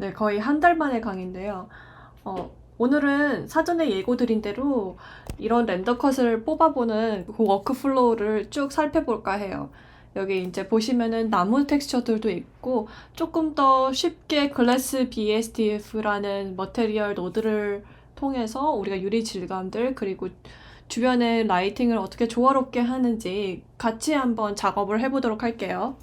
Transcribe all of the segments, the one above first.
네, 거의 한 달 만에 강의인데요. 오늘은 사전에 예고드린 대로 이런 렌더 컷을 뽑아보는 그 워크플로우를 쭉 살펴볼까 해요. 여기 이제 보시면은 나무 텍스처들도 있고 조금 더 쉽게 글래스 BSDF라는 머테리얼 노드를 통해서 우리가 유리 질감들 그리고 주변의 라이팅을 어떻게 조화롭게 하는지 같이 한번 작업을 해보도록 할게요.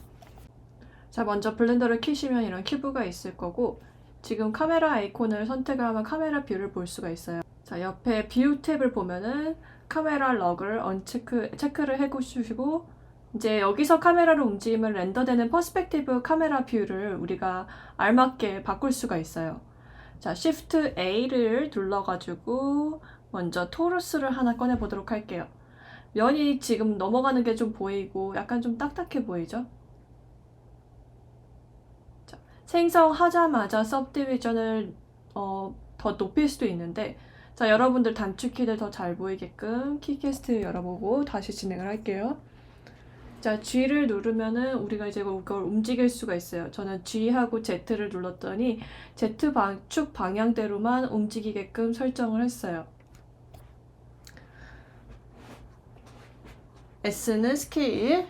자, 먼저 블렌더를 켜시면 이런 큐브가 있을 거고 지금 카메라 아이콘을 선택을 하면 카메라 뷰를 볼 수가 있어요. 자, 옆에 뷰 탭을 보면은 카메라 럭을 체크를 해주시고 이제 여기서 카메라를 움직이면 렌더되는 퍼스펙티브 카메라 뷰를 우리가 알맞게 바꿀 수가 있어요. 자, Shift A를 눌러가지고 먼저 토루스를 하나 꺼내 보도록 할게요. 면이 지금 넘어가는 게 좀 보이고 약간 좀 딱딱해 보이죠? 생성하자마자 सब디비전을 더 높일 수도 있는데 자, 여러분들 단축키를 더 잘 보이게끔 키캐스트 열어보고 다시 진행을 할게요. 자, G를 누르면은 우리가 이제 이걸 움직일 수가 있어요. 저는 G하고 Z를 눌렀더니 축 방향대로만 움직이게끔 설정을 했어요. S는 스케일,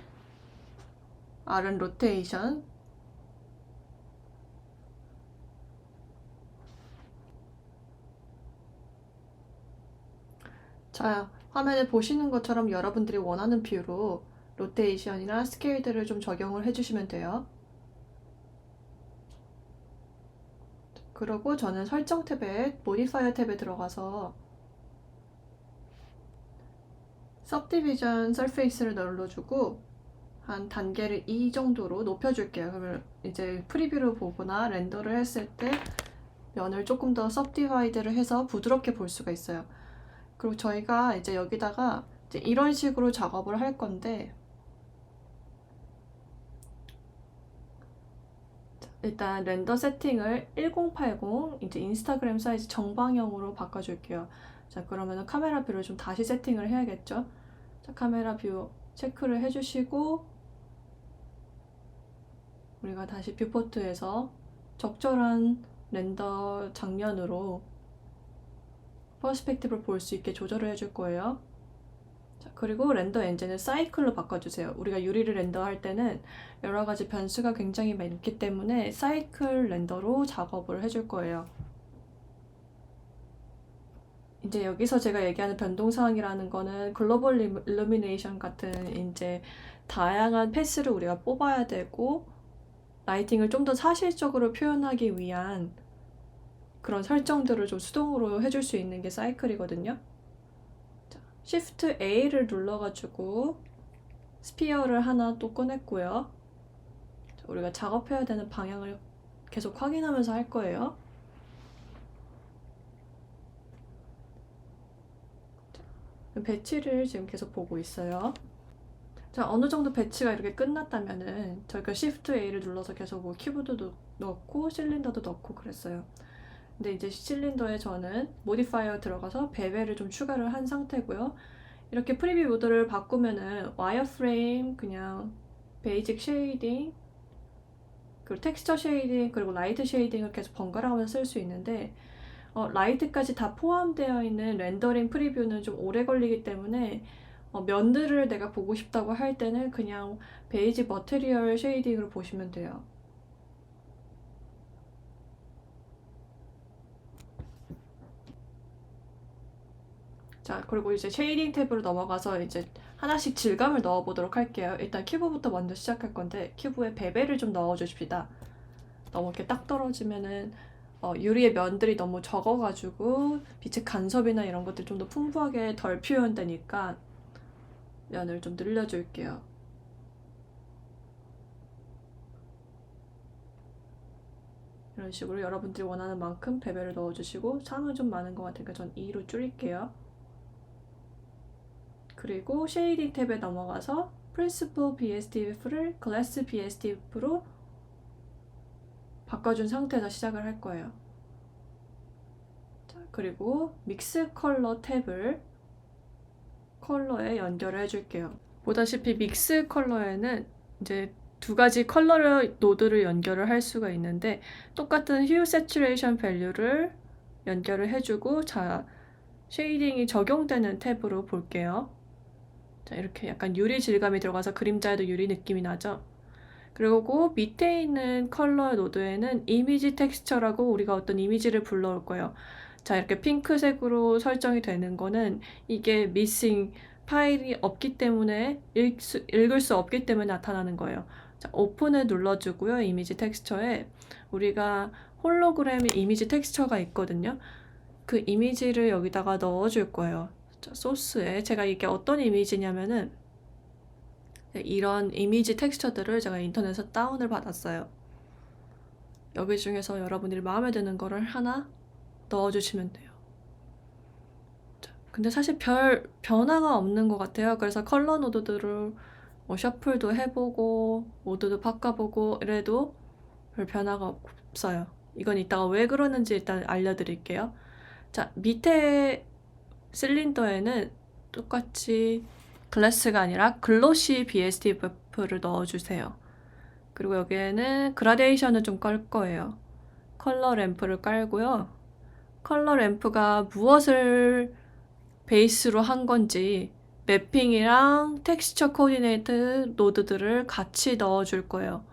R은 로테이션, 자, 화면에 보시는 것처럼 여러분들이 원하는 뷰로 로테이션이나 스케일들을 좀 적용을 해주시면 돼요. 그리고 저는 설정 탭에 모디파이어 탭에 들어가서 Subdivision Surface를 눌러주고 한 단계를 2 정도로 높여줄게요. 그러면 이제 프리뷰를 보거나 렌더를 했을 때 면을 조금 더 Subdivide를 해서 부드럽게 볼 수가 있어요. 그리고 저희가 이제 여기다가 이제 이런 식으로 작업을 할 건데 일단 렌더 세팅을 1080 이제 인스타그램 사이즈 정방향으로 바꿔줄게요. 자, 그러면 카메라 뷰를 좀 다시 세팅을 해야겠죠? 자, 카메라 뷰 체크를 해주시고 우리가 다시 뷰포트에서 적절한 렌더 장면으로 퍼스펙티브를 볼 수 있게 조절을 해줄 거예요. 자, 그리고 렌더 엔진을 사이클로 바꿔주세요. 우리가 유리를 렌더할 때는 여러 가지 변수가 굉장히 많기 때문에 사이클 렌더로 작업을 해줄 거예요. 이제 여기서 제가 얘기하는 변동사항이라는 거는 글로벌 일루미네이션 같은 이제 다양한 패스를 우리가 뽑아야 되고 라이팅을 좀 더 사실적으로 표현하기 위한 그런 설정들을 좀 수동으로 해줄 수 있는 게 사이클이거든요. 자, Shift A를 눌러가지고 스피어를 하나 또 꺼냈고요. 자, 우리가 작업해야 되는 방향을 계속 확인하면서 할 거예요. 배치를 지금 계속 보고 있어요. 자, 어느 정도 배치가 이렇게 끝났다면은 저희가 Shift A를 눌러서 계속 뭐 키보드도 넣고 실린더도 넣고 그랬어요. 근데 이제 실린더에 저는 모디파이어 들어가서 베벨을 좀 추가를 한 상태고요. 이렇게 프리뷰 모드를 바꾸면은 와이어프레임, 그냥 베이직 쉐이딩, 그리고 텍스처 쉐이딩, 그리고 라이트 쉐이딩을 계속 번갈아 가면서 쓸 수 있는데 라이트까지 다 포함되어 있는 렌더링 프리뷰는 좀 오래 걸리기 때문에 면들을 내가 보고 싶다고 할 때는 그냥 베이직 머테리얼 쉐이딩으로 보시면 돼요. 자, 그리고 이제 쉐이딩 탭으로 넘어가서 이제 하나씩 질감을 넣어보도록 할게요. 일단 큐브부터 먼저 시작할 건데 큐브에 베벨을 좀 넣어주십시다. 너무 이렇게 딱 떨어지면은 유리의 면들이 너무 적어가지고 빛의 간섭이나 이런 것들이 좀 더 풍부하게 덜 표현되니까 면을 좀 늘려줄게요. 이런 식으로 여러분들이 원하는 만큼 베벨을 넣어주시고 3은 좀 많은 것 같으니까 전 2로 줄일게요. 그리고 쉐이딩 탭에 넘어가서 프린시플 BSDF를 글래스 BSDF로 바꿔준 상태에서 시작을 할 거예요. 자, 그리고 믹스 컬러 탭을 컬러에 연결을 해줄게요. 보다시피 믹스 컬러에는 이제 두 가지 컬러 노드를 연결을 할 수가 있는데 똑같은 휴 세츄레이션 밸류를 연결을 해주고 자 쉐이딩이 적용되는 탭으로 볼게요. 자 이렇게 약간 유리 질감이 들어가서 그림자에도 유리 느낌이 나죠. 그리고 밑에 있는 컬러 노드에는 이미지 텍스처라고 우리가 어떤 이미지를 불러올 거예요. 자 이렇게 핑크색으로 설정이 되는 거는 이게 미싱 파일이 없기 때문에 읽을 수 없기 때문에 나타나는 거예요. 자, 오픈을 눌러주고요. 이미지 텍스처에 우리가 홀로그램 이미지 텍스처가 있거든요. 그 이미지를 여기다가 넣어줄 거예요. 자, 소스에 제가 이게 어떤 이미지냐면은 이런 이미지 텍스처들을 제가 인터넷에서 다운을 받았어요. 여기 중에서 여러분들이 마음에 드는 거를 하나 넣어주시면 돼요. 자, 근데 사실 별 변화가 없는 것 같아요. 그래서 컬러 노드들을 뭐 셔플도 해보고 모드도 바꿔보고 이래도 별 변화가 없어요. 이건 이따가 왜 그러는지 일단 알려드릴게요. 자, 밑에 실린더에는 똑같이 글래스가 아니라 글로시 BSD 버프를 넣어주세요. 그리고 여기에는 그라데이션을 좀 깔 거예요. 컬러 램프를 깔고요. 컬러 램프가 무엇을 베이스로 한 건지 매핑이랑 텍스처 코디네이트 노드들을 같이 넣어줄 거예요.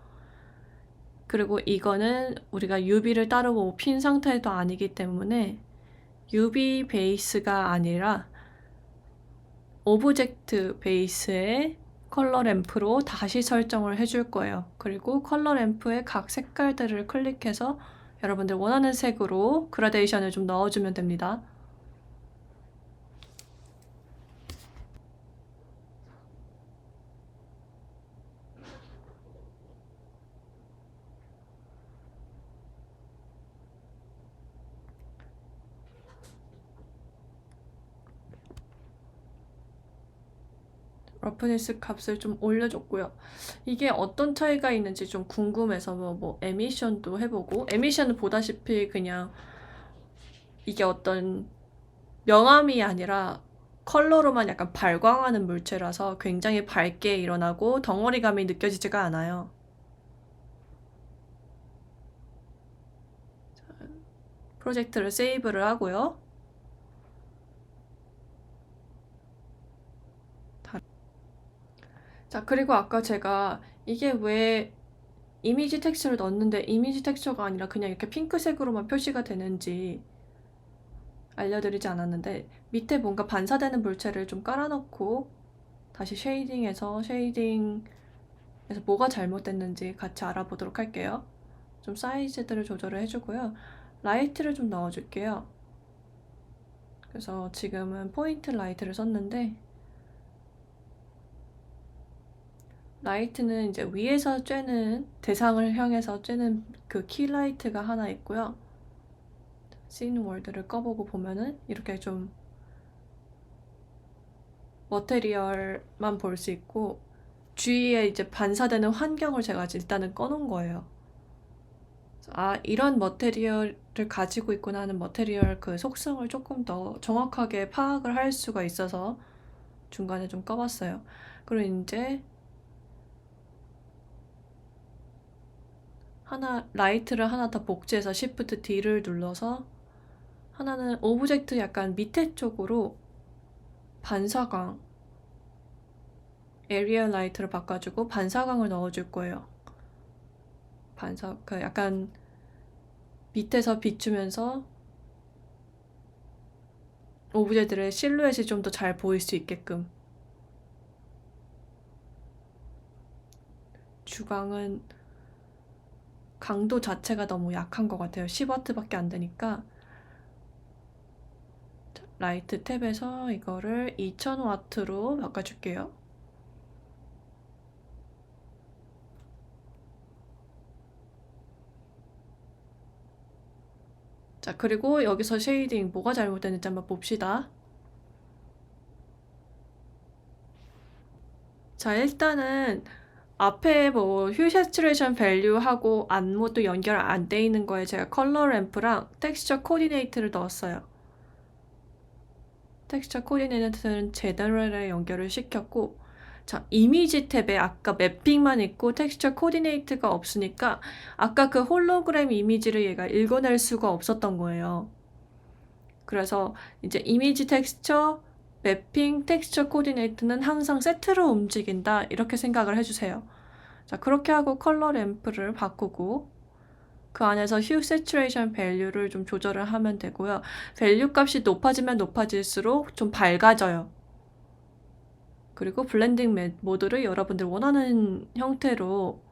그리고 이거는 우리가 UV를 따로 핀 상태도 아니기 때문에 UV 베이스가 아니라 오브젝트 베이스의 컬러 램프로 다시 설정을 해줄 거예요. 그리고 컬러 램프의 각 색깔들을 클릭해서 여러분들 원하는 색으로 그라데이션을 좀 넣어주면 됩니다. 러프니스 값을 좀 올려줬고요. 이게 어떤 차이가 있는지 좀 궁금해서 뭐 에미션도 해보고 에미션은 보다시피 그냥 이게 어떤 명암이 아니라 컬러로만 약간 발광하는 물체라서 굉장히 밝게 일어나고 덩어리감이 느껴지지가 않아요. 프로젝트를 세이브를 하고요. 자, 그리고 아까 제가 이게 왜 이미지 텍스처를 넣었는데 이미지 텍스처가 아니라 그냥 이렇게 핑크색으로만 표시가 되는지 알려드리지 않았는데 밑에 뭔가 반사되는 물체를 좀 깔아놓고 다시 쉐이딩에서 뭐가 잘못됐는지 같이 알아보도록 할게요. 좀 사이즈들을 조절을 해주고요. 라이트를 좀 넣어줄게요. 그래서 지금은 포인트 라이트를 썼는데 라이트는 이제 위에서 쬐는 대상을 향해서 쬐는 그 키라이트가 하나 있고요. 씬 월드를 꺼보고 보면은 이렇게 좀 머테리얼만 볼 수 있고 주위에 이제 반사되는 환경을 제가 일단은 꺼놓은 거예요. 아, 이런 머테리얼을 가지고 있구나 하는 머테리얼 그 속성을 조금 더 정확하게 파악을 할 수가 있어서 중간에 좀 꺼봤어요. 그리고 이제 라이트를 하나 더 복제해서 Shift D를 눌러서 하나는 오브젝트 약간 밑에 쪽으로 반사광 에리얼 라이트를 바꿔주고 반사광을 넣어줄 거예요. 그 약간 밑에서 비추면서 오브제들의 실루엣이 좀 더 잘 보일 수 있게끔. 주광은 강도 자체가 너무 약한 것 같아요. 10W밖에 안 되니까 라이트 탭에서 이거를 2000W로 바꿔줄게요. 자, 그리고 여기서 쉐이딩 뭐가 잘못됐는지 한번 봅시다. 자, 일단은 앞에 뭐 휴 세츄레이션 밸류하고 안무도 연결 안 돼 있는 거에 제가 컬러 램프랑 텍스처 코디네이트를 넣었어요. 텍스처 코디네이트는 제너럴에 연결을 시켰고 자, 이미지 탭에 아까 매핑만 있고 텍스처 코디네이트가 없으니까 아까 그 홀로그램 이미지를 얘가 읽어낼 수가 없었던 거예요. 그래서 이제 이미지 텍스처, 매핑, 텍스처 코디네이트는 항상 세트로 움직인다 이렇게 생각을 해주세요. 자, 그렇게 하고 컬러 램프를 바꾸고 그 안에서 휴 세츄레이션 밸류를 좀 조절을 하면 되고요. 밸류 값이 높아지면 높아질수록 좀 밝아져요. 그리고 블렌딩 모드를 여러분들 원하는 형태로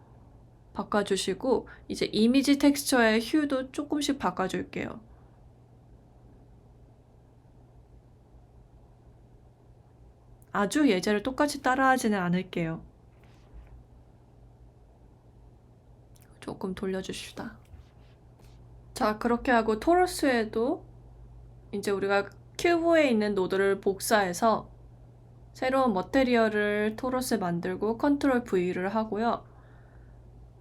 바꿔주시고 이제 이미지 텍스처의 휴도 조금씩 바꿔줄게요. 아주 예제를 똑같이 따라하지는 않을게요. 조금 돌려줍시다. 자, 그렇게 하고 토러스에도 이제 우리가 큐브에 있는 노드를 복사해서 새로운 머테리얼을 토러스에 만들고 컨트롤 V를 하고요.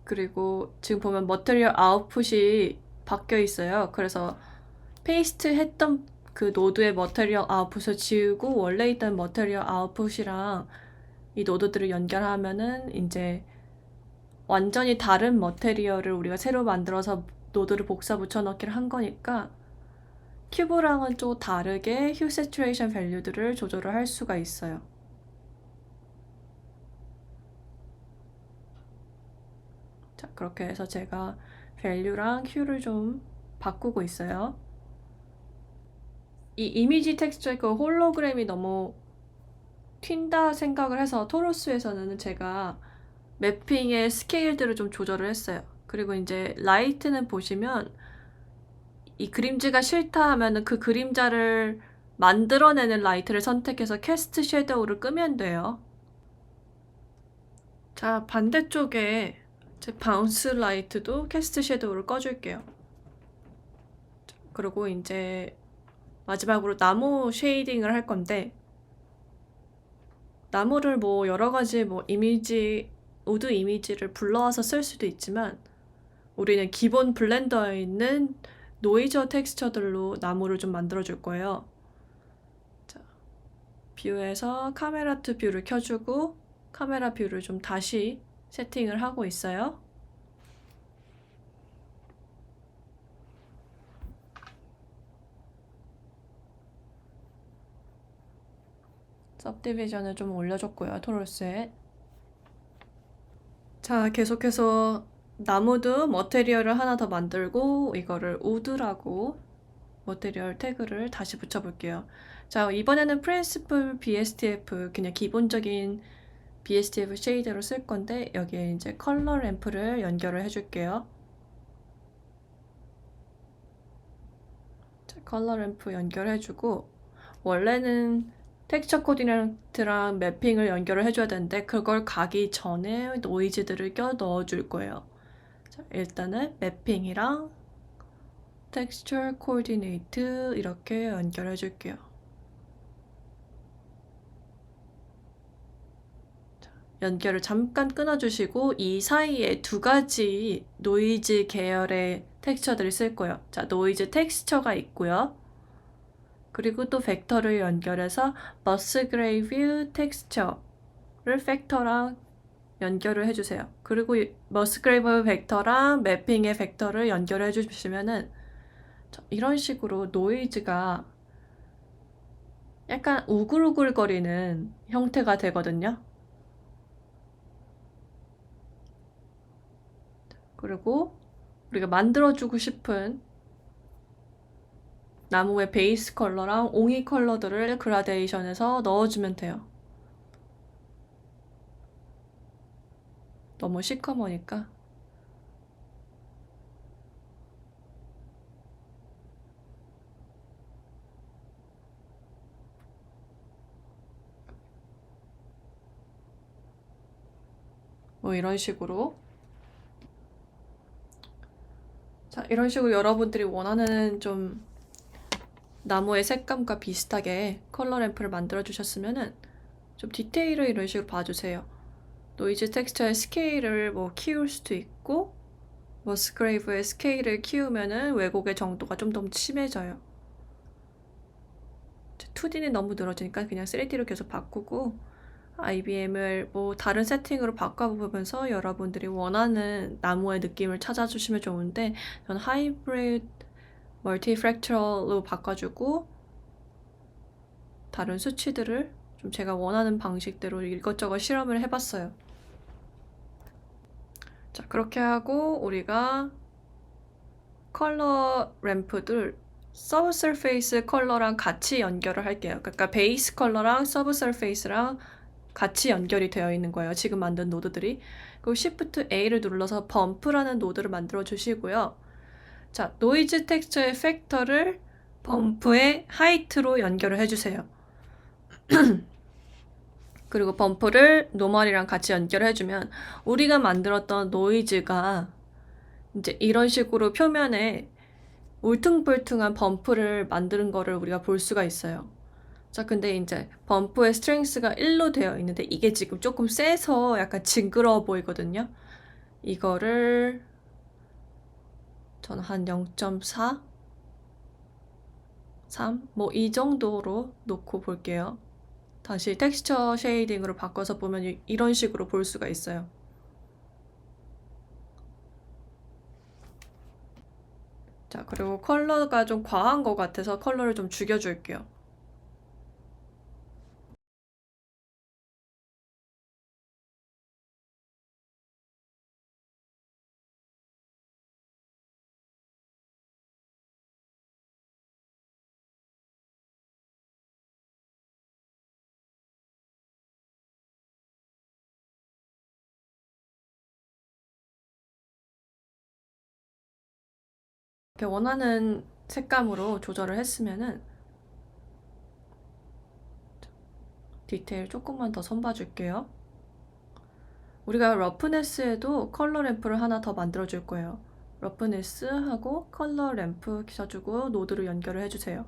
그리고 지금 보면 머테리얼 아웃풋이 바뀌어 있어요. 그래서 페이스트 했던 그 노드의 머테리얼 아웃풋을 지우고 원래 있던 머테리얼 아웃풋이랑 이 노드들을 연결하면은 이제 완전히 다른 머테리얼을 우리가 새로 만들어서 노드를 복사 붙여넣기를 한 거니까 큐브랑은 좀 다르게 휴 세츄레이션 밸류들을 조절을 할 수가 있어요. 자, 그렇게 해서 제가 밸류랑 휴를 좀 바꾸고 있어요. 이 이미지 텍스처의 그 홀로그램이 너무 튄다 생각을 해서 토러스에서는 제가 매핑의 스케일들을 좀 조절을 했어요. 그리고 이제 라이트는 보시면 이 그림자가 싫다 하면은 그 그림자를 만들어내는 라이트를 선택해서 캐스트 섀도우를 끄면 돼요. 자, 반대쪽에 제 바운스 라이트도 캐스트 섀도우를 꺼줄게요. 그리고 이제 마지막으로 나무 쉐이딩을 할 건데 나무를 뭐 여러 가지 뭐 이미지, 우드 이미지를 불러와서 쓸 수도 있지만 우리는 기본 블렌더에 있는 노이저 텍스처들로 나무를 좀 만들어 줄 거예요. 자, 뷰에서 카메라 투 뷰를 켜주고 카메라 뷰를 좀 다시 세팅을 하고 있어요. सब디비전을 좀 올려줬고요, 토러스에. 자, 계속해서 나무도 머테리얼을 하나 더 만들고 이거를 우드라고 머테리얼 태그를 다시 붙여볼게요. 자, 이번에는 프린시플 BSTF 그냥 기본적인 BSTF 쉐이더로 쓸 건데 여기에 이제 컬러 램프를 연결을 해줄게요. 자, 컬러 램프 연결해주고 원래는 텍스처 코디네이트랑 매핑을 연결을 해줘야 되는데 그걸 가기 전에 노이즈들을 껴 넣어줄 거예요. 자, 일단은 매핑이랑 텍스처 코디네이트 이렇게 연결해 줄게요. 연결을 잠깐 끊어주시고 이 사이에 두 가지 노이즈 계열의 텍스처들을 쓸 거예요. 자, 노이즈 텍스처가 있고요. 그리고 또 벡터를 연결해서 머스그레이브 텍스처를 벡터랑 연결을 해주세요. 그리고 머스그레이브 벡터랑 매핑의 벡터를 연결해 주시면은 이런 식으로 노이즈가 약간 우글우글거리는 형태가 되거든요. 그리고 우리가 만들어주고 싶은 나무의 베이스 컬러랑 옹이 컬러들을 그라데이션에서 넣어주면 돼요. 너무 시커머니까. 뭐 이런 식으로. 자, 이런 식으로 여러분들이 원하는 좀 나무의 색감과 비슷하게 컬러 램프를 만들어 주셨으면은 좀 디테일을 이런 식으로 봐주세요. 노이즈 텍스처의 스케일을 뭐 키울 수도 있고 머스그레이브의 스케일을 키우면은 왜곡의 정도가 좀 더 심해져요. 2D는 너무 늘어지니까 그냥 3D로 계속 바꾸고 IBM을 뭐 다른 세팅으로 바꿔보면서 여러분들이 원하는 나무의 느낌을 찾아주시면 좋은데, 전 하이브리드 멀티 프랙처럴로 바꿔주고 다른 수치들을 좀 제가 원하는 방식대로 이것저것 실험을 해봤어요. 자, 그렇게 하고 우리가 컬러 램프들 서브서페이스 컬러랑 같이 연결을 할게요. 그러니까 베이스 컬러랑 서브서페이스랑 같이 연결이 되어 있는 거예요. 지금 만든 노드들이. 그리고 Shift A를 눌러서 범프라는 노드를 만들어 주시고요. 자, 노이즈 텍스처의 팩터를 범프의 하이트로 연결을 해주세요. 그리고 범프를 노멀이랑 같이 연결해주면 우리가 만들었던 노이즈가 이제 이런 식으로 표면에 울퉁불퉁한 범프를 만드는 거를 우리가 볼 수가 있어요. 자, 근데 이제 범프의 스트렝스가 1로 되어 있는데 이게 지금 조금 세서 약간 징그러워 보이거든요. 이거를 저는 한 0.4? 3? 뭐 이 정도로 놓고 볼게요. 다시 텍스처 쉐이딩으로 바꿔서 보면 이런 식으로 볼 수가 있어요. 자, 그리고 컬러가 좀 과한 것 같아서 컬러를 좀 죽여줄게요. 이렇게 원하는 색감으로 조절을 했으면은 디테일 조금만 더 선봐줄게요. 우리가 러프네스에도 컬러 램프를 하나 더 만들어 줄 거예요. 러프네스하고 컬러 램프 써주고 노드로 연결을 해주세요.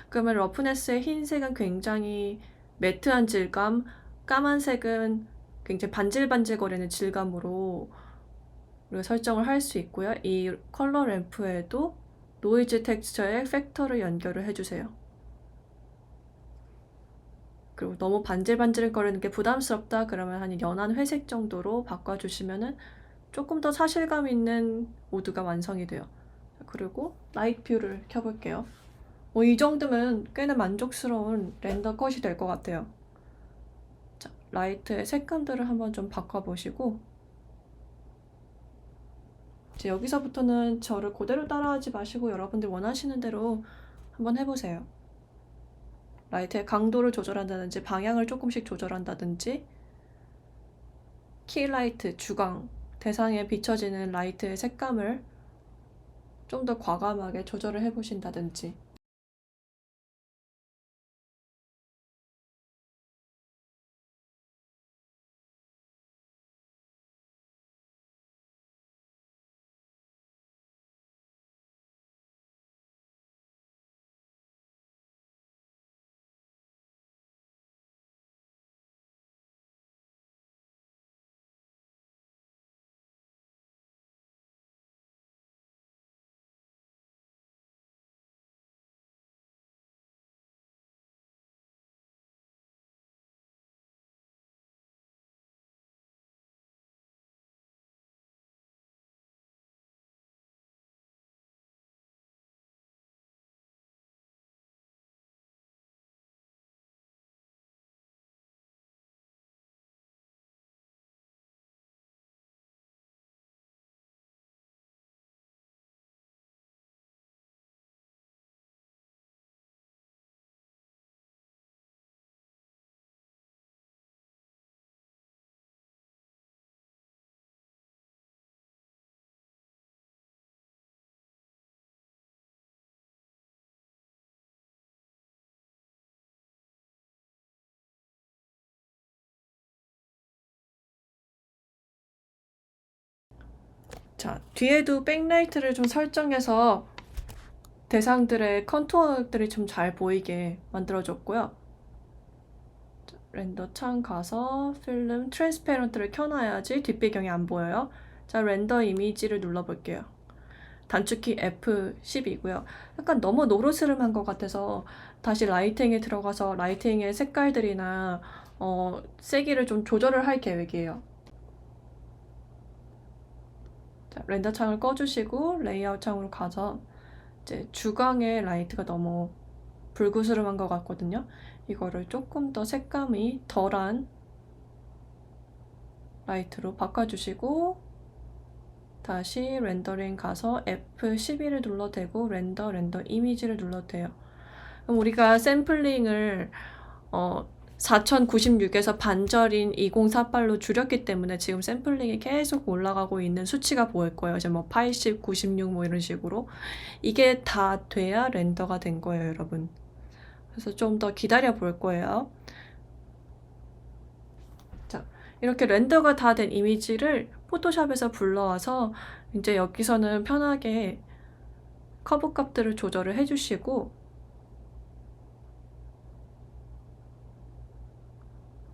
그러면 러프네스의 흰색은 굉장히 매트한 질감, 까만색은 굉장히 반질반질거리는 질감으로 우리가 설정을 할 수 있고요. 이 컬러 램프에도 노이즈 텍스처의 팩터를 연결을 해주세요. 그리고 너무 반질반질거리는 게 부담스럽다 그러면 한 연한 회색 정도로 바꿔주시면은 조금 더 사실감 있는 모드가 완성이 돼요. 그리고 라이트 뷰를 켜볼게요. 이 정도면 꽤나 만족스러운 렌더 컷이 될 것 같아요. 자, 라이트의 색감들을 한번 좀 바꿔보시고 이제 여기서부터는 저를 그대로 따라하지 마시고 여러분들 원하시는 대로 한번 해보세요. 라이트의 강도를 조절한다든지 방향을 조금씩 조절한다든지 키라이트, 주광, 대상에 비춰지는 라이트의 색감을 좀 더 과감하게 조절을 해보신다든지. 자, 뒤에도 백라이트를 좀 설정해서 대상들의 컨투어들이 좀 잘 보이게 만들어줬고요. 렌더 창 가서 필름 트랜스페런트를 켜놔야지 뒷배경이 안 보여요. 자, 렌더 이미지를 눌러볼게요. 단축키 F10이고요. 약간 너무 노르스름한 것 같아서 다시 라이팅에 들어가서 라이팅의 색깔들이나 세기를 좀 조절을 할 계획이에요. 자, 렌더 창을 꺼주시고 레이아웃 창으로 가서 이제 주광의 라이트가 너무 불그스름한 것 같거든요. 이거를 조금 더 색감이 덜한 라이트로 바꿔주시고 다시 렌더링 가서 F12를 눌러대고 렌더 이미지를 눌러도 돼요. 그럼 우리가 샘플링을 4096에서 반절인 2048로 줄였기 때문에 지금 샘플링이 계속 올라가고 있는 수치가 보일 거예요. 이제 뭐 80, 96 뭐 이런 식으로. 이게 다 돼야 렌더가 된 거예요, 여러분. 그래서 좀 더 기다려 볼 거예요. 자, 이렇게 렌더가 다 된 이미지를 포토샵에서 불러와서 이제 여기서는 편하게 커브 값들을 조절을 해주시고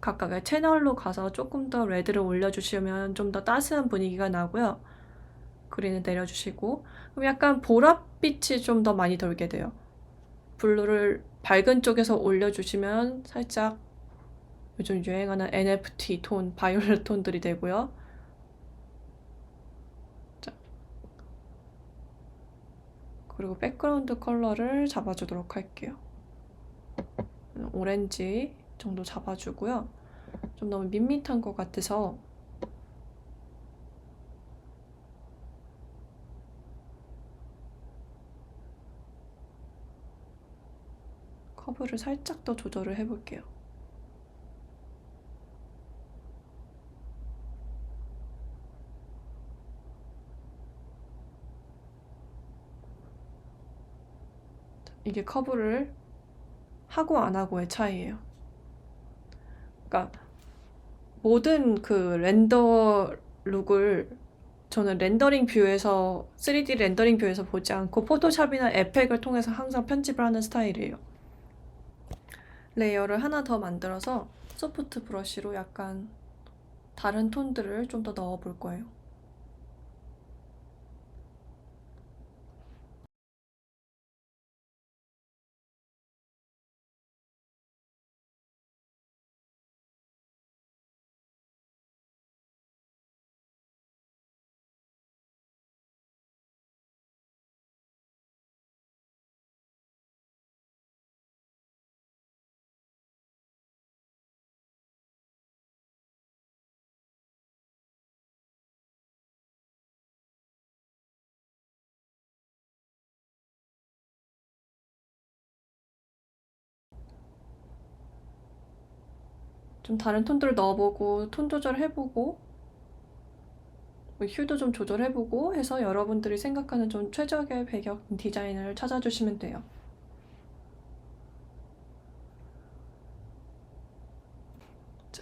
각각의 채널로 가서 조금 더 레드를 올려주시면 좀 더 따스한 분위기가 나고요. 그린을 내려주시고 그럼 약간 보랏빛이 좀 더 많이 돌게 돼요. 블루를 밝은 쪽에서 올려주시면 살짝 요즘 유행하는 NFT 톤, 바이올렛 톤들이 되고요. 자, 그리고 백그라운드 컬러를 잡아주도록 할게요. 오렌지 정도 잡아주고요. 좀 너무 밋밋한 것 같아서 커브를 살짝 더 조절을 해볼게요. 이게 커브를 하고 안 하고의 차이예요. 그러니까 모든 그 렌더 룩을 저는 렌더링 뷰에서 3D 렌더링 뷰에서 보지 않고 포토샵이나 에펙을 통해서 항상 편집을 하는 스타일이에요. 레이어를 하나 더 만들어서 소프트 브러쉬로 약간 다른 톤들을 좀 더 넣어 볼 거예요. 좀 다른 톤들을 넣어보고 톤 조절해보고 뭐 휴도 좀 조절해보고 해서 여러분들이 생각하는 좀 최적의 배경 디자인을 찾아주시면 돼요.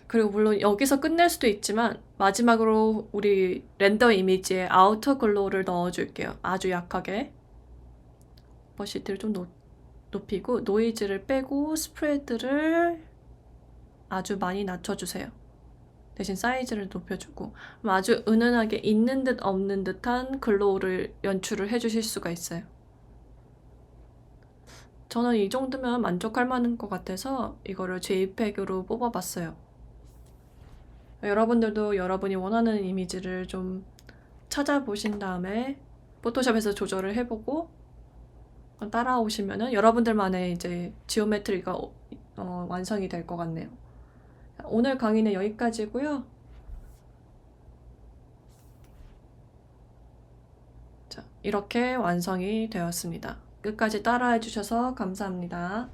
그리고 물론 여기서 끝낼 수도 있지만 마지막으로 우리 렌더 이미지에 아우터 글로우를 넣어줄게요. 아주 약하게. 버시티를 좀 높이고 노이즈를 빼고 스프레드를 아주 많이 낮춰주세요. 대신 사이즈를 높여주고 그럼 아주 은은하게 있는 듯 없는 듯한 글로우를 연출을 해주실 수가 있어요. 저는 이 정도면 만족할 만한 것 같아서 이거를 JPEG으로 뽑아봤어요. 여러분들도 여러분이 원하는 이미지를 좀 찾아보신 다음에 포토샵에서 조절을 해보고 따라오시면은 여러분들만의 이제 지오메트리가 완성이 될 것 같네요. 오늘 강의는 여기까지고요. 자, 이렇게 완성이 되었습니다. 끝까지 따라해 주셔서 감사합니다.